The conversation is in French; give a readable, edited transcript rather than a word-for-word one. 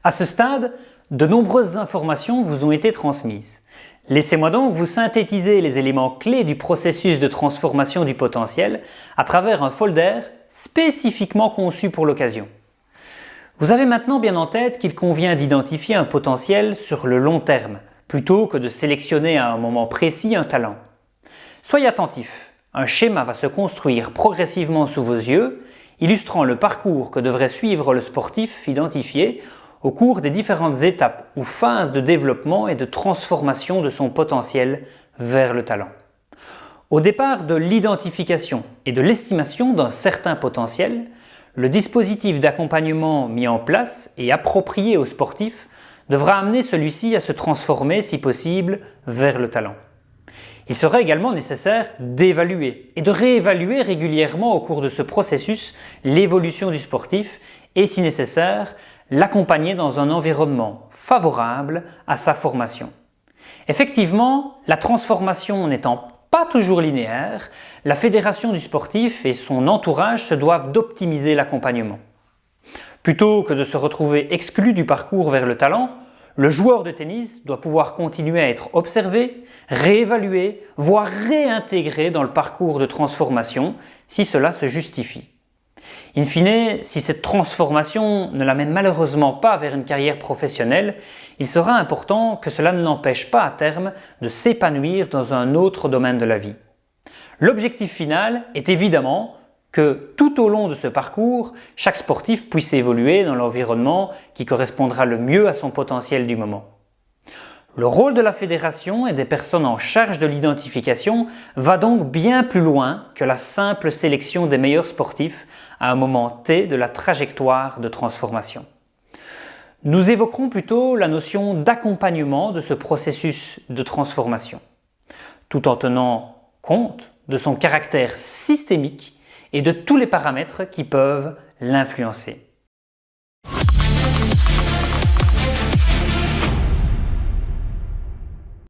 À ce stade, de nombreuses informations vous ont été transmises. Laissez-moi donc vous synthétiser les éléments clés du processus de transformation du potentiel à travers un folder spécifiquement conçu pour l'occasion. Vous avez maintenant bien en tête qu'il convient d'identifier un potentiel sur le long terme, plutôt que de sélectionner à un moment précis un talent. Soyez attentifs, un schéma va se construire progressivement sous vos yeux, illustrant le parcours que devrait suivre le sportif identifié au cours des différentes étapes ou phases de développement et de transformation de son potentiel vers le talent. Au départ de l'identification et de l'estimation d'un certain potentiel, le dispositif d'accompagnement mis en place et approprié au sportif devra amener celui-ci à se transformer, si possible, vers le talent. Il sera également nécessaire d'évaluer et de réévaluer régulièrement au cours de ce processus l'évolution du sportif et, si nécessaire, l'accompagner dans un environnement favorable à sa formation. Effectivement, la transformation n'étant pas toujours linéaire, la fédération du sportif et son entourage se doivent d'optimiser l'accompagnement. Plutôt que de se retrouver exclu du parcours vers le talent, le joueur de tennis doit pouvoir continuer à être observé, réévalué, voire réintégré dans le parcours de transformation si cela se justifie. In fine, si cette transformation ne l'amène malheureusement pas vers une carrière professionnelle, il sera important que cela ne l'empêche pas à terme de s'épanouir dans un autre domaine de la vie. L'objectif final est évidemment que tout au long de ce parcours, chaque sportif puisse évoluer dans l'environnement qui correspondra le mieux à son potentiel du moment. Le rôle de la fédération et des personnes en charge de l'identification va donc bien plus loin que la simple sélection des meilleurs sportifs à un moment T de la trajectoire de transformation. Nous évoquerons plutôt la notion d'accompagnement de ce processus de transformation, tout en tenant compte de son caractère systémique et de tous les paramètres qui peuvent l'influencer.